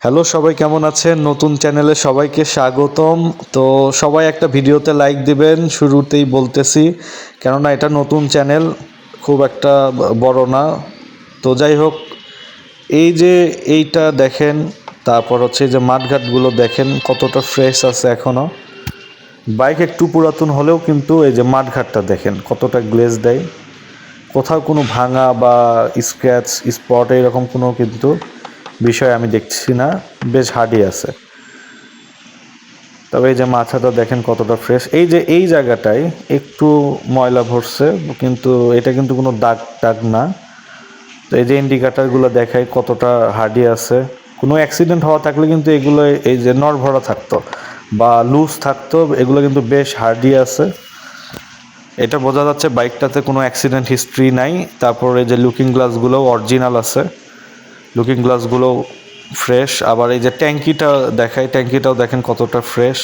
Hello, সবাই কেমন আছেন? নতুন চ্যানেলে সবাইকে স্বাগতম। তো সবাই একটা ভিডিওতে লাইক দিবেন, শুরুতেই বলতেছি, কেননা এটা নতুন চ্যানেল, খুব একটা বড় না। তো যাই হোক, এই যে এইটা দেখেন, তারপর হচ্ছে যে মাঠঘাটগুলো দেখেন কতটা ফ্রেশ আছে এখনও। বাইক একটু পুরাতন হলেও কিন্তু এই যে মাঠঘাটটা দেখেন কতটা গ্লেজ দেয়, কোথাও কোনো ভাঙা বা স্ক্র্যাচ স্পট এরকম কোনো কিন্তু বিষয় আমি দেখছি না, বেশ হার্ডই আছে। তবে এই যে মাথাটা দেখেন কতটা ফ্রেশ। এই যে এই জায়গাটায় একটু ময়লা ভরছে, কিন্তু এটা কিন্তু কোনো দাগ টাগ না। তো এই যে ইন্ডিকেটারগুলো দেখায় কতটা হার্ডি আছে। কোনো অ্যাক্সিডেন্ট হওয়া থাকলে কিন্তু এগুলো এই যে নড়ভরা থাকতো বা লুজ থাকতো, এগুলো কিন্তু বেশ হার্ডি আছে। এটা বোঝা যাচ্ছে বাইকটাতে কোনো অ্যাক্সিডেন্ট হিস্ট্রি নাই। তারপর এই যে লুকিং গ্লাসগুলোও অরিজিনাল আছে, লুকিং গ্লাসগুলো ফ্রেশ। আবার এই যে ট্যাঙ্কিটা দেখায়, ট্যাঙ্কিটাও দেখেন কতটা ফ্রেশ।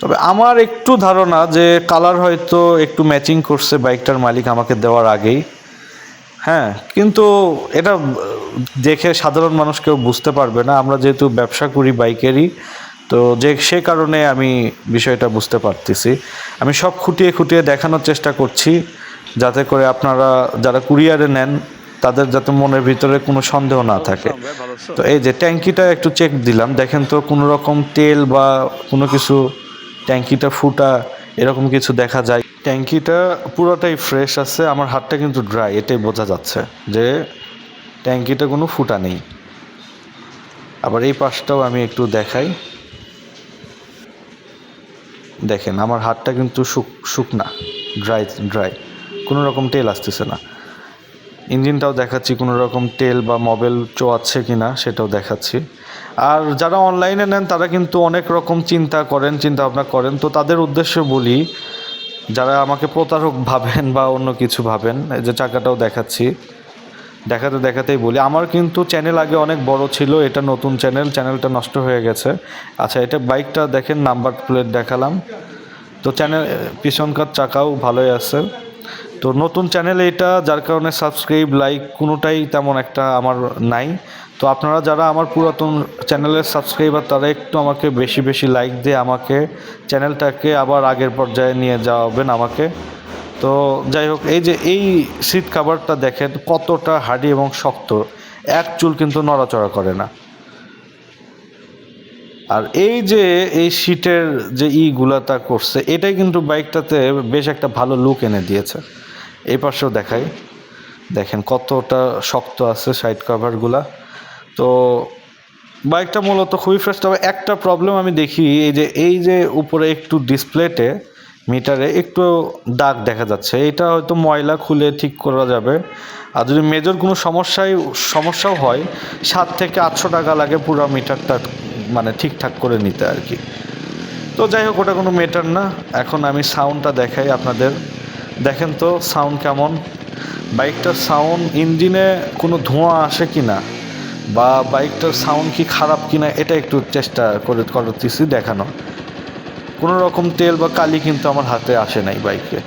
তবে আমার একটু ধারণা যে কালার হয়তো একটু ম্যাচিং করছে বাইকটার মালিক আমাকে দেওয়ার আগেই। হ্যাঁ, কিন্তু এটা দেখে সাধারণ মানুষ কেউ বুঝতে পারবে না। আমরা যেহেতু ব্যবসা করি বাইকেরই, তো সে কারণে আমি বিষয়টা বুঝতে পারতেছি। আমি সব খুঁটিয়ে খুঁটিয়ে দেখানোর চেষ্টা করছি, যাতে করে আপনারা যারা কুরিয়ারে নেন তাদের যাতে মনের ভিতরে কোনো সন্দেহ না থাকে। তো এই যে ট্যাঙ্কিটা একটু চেক দিলাম, দেখেন তো কোনো রকম তেল বা কোনো কিছু ট্যাঙ্কিটা ফুটা এরকম কিছু দেখা যায়? ট্যাঙ্কিটা পুরোটাই ফ্রেশ আছে, আমার হাতটা কিন্তু ড্রাই, এটাই বোঝা যাচ্ছে যে ট্যাঙ্কিটা কোনো ফুটা নেই। আবার এই পাশটাও আমি একটু দেখাই, দেখেন আমার হাতটা কিন্তু শুকনা, ড্রাই ড্রাই, কোনো রকম তেল আসতেছে না। ইঞ্জিনটাও দেখাচ্ছি, কোনো রকম তেল বা মোবিল চোয়াচ্ছে কি না সেটাও দেখাচ্ছি। আর যারা অনলাইনে নেন তারা কিন্তু অনেক রকম চিন্তা ভাবনা করেন। তো তাদের উদ্দেশ্যে বলি, যারা আমাকে প্রতারক ভাবেন বা অন্য কিছু ভাবেন, এই যে চাকাটাও দেখাচ্ছি, দেখাতেই বলি, আমার কিন্তু চ্যানেল আগে অনেক বড় ছিল, এটা নতুন চ্যানেলটা নষ্ট হয়ে গেছে। আচ্ছা, এটা বাইকটা দেখেন, নাম্বার প্লেট দেখালাম। তো চ্যানেল পিছনকার চাকাও ভালোই আছে। তো নতুন চ্যানেল এটা, যার কারণে সাবস্ক্রাইব লাইক কোনোটাই তেমন একটা আমার নাই। তো আপনারা যারা আমার পুরাতন চ্যানেলের সাবস্ক্রাইবার, তারা একটু আমাকে বেশি বেশি লাইক দিয়ে আমাকে চ্যানেলটাকে আবার আগের পর্যায়ে নিয়ে যাওয়াবেন আমাকে। তো যাই হোক, এই যে এই সিট কভারটা দেখেন কতটা হার্ডি এবং শক্ত, এক চুল কিন্তু নড়াচড়া করে না। আর এই যে এই সিটের যে গুলাটা করছে, এটাই কিন্তু বাইকটাতে বেশ একটা ভালো লুক এনে দিয়েছে। এই পাশেও দেখাই, দেখেন কতটা শক্ত আছে সাইড কভারগুলা। তো বাইকটা মূলত খুবই ফ্রেশ। তবে একটা প্রবলেম আমি দেখি, এই যে উপরে একটু ডিসপ্লেতে মিটারে একটু দাগ দেখা যাচ্ছে, এটা হয়তো ময়লা খুলে ঠিক করা যাবে। আর যদি মেজর কোনো সমস্যাও হয়, 700 থেকে 800 টাকা লাগে পুরো মিটারটা মানে ঠিকঠাক করে নিতে আর কি। তো যাই হোক, ওটা কোনো ম্যাটার না। এখন আমি সাউন্ডটা দেখাই আপনাদের, দেখেন তো সাউন্ড কেমন। বাইকটার সাউন্ড, ইঞ্জিনে কোনো ধোঁয়া আসে কি না বা বাইকটার সাউন্ড কি খারাপ কিনা, এটা একটু চেষ্টা করতেছি দেখানো। কোনো রকম তেল বা কালি কিন্তু আমার হাতে আসে নাই বাইকে।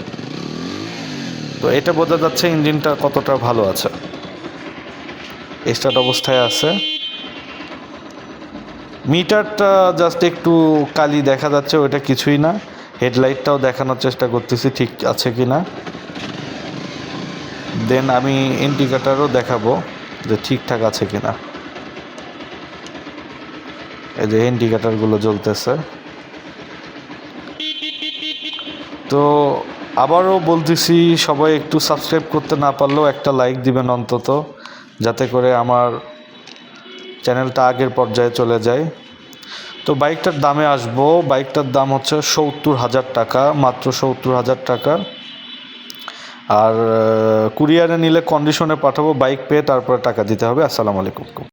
তো এটা বোঝা যাচ্ছে ইঞ্জিনটা কতটা ভালো আছে, স্টার্ট অবস্থায় আছে। মিটারটা জাস্ট একটু কালি দেখা যাচ্ছে, ওইটা কিছুই না। হেডলাইটটাও দেখানোর চেষ্টা করতেছি ঠিক আছে কি না। দেন আমি ইন্ডিকেটারও দেখাবো যে ঠিকঠাক আছে কি না। এই যে ইন্ডিকেটারগুলো জ্বলতেছে। তো আবারও বলতেছি, সবাই একটু সাবস্ক্রাইব করতে না পারলেও একটা লাইক দিবেন অন্তত, যাতে করে আমার চ্যানেলটা আগের পর্যায়ে চলে যায়। তো বাইকটার দামে আসবো, বাইকটার দাম হচ্ছে 70,000 টাকা, মাত্র 70,000 টাকা। আর কুরিয়ারে নিলে কন্ডিশনে পাঠাবো, বাইক পেয়ে তারপরে টাকা দিতে হবে। আসসালামু আলাইকুম।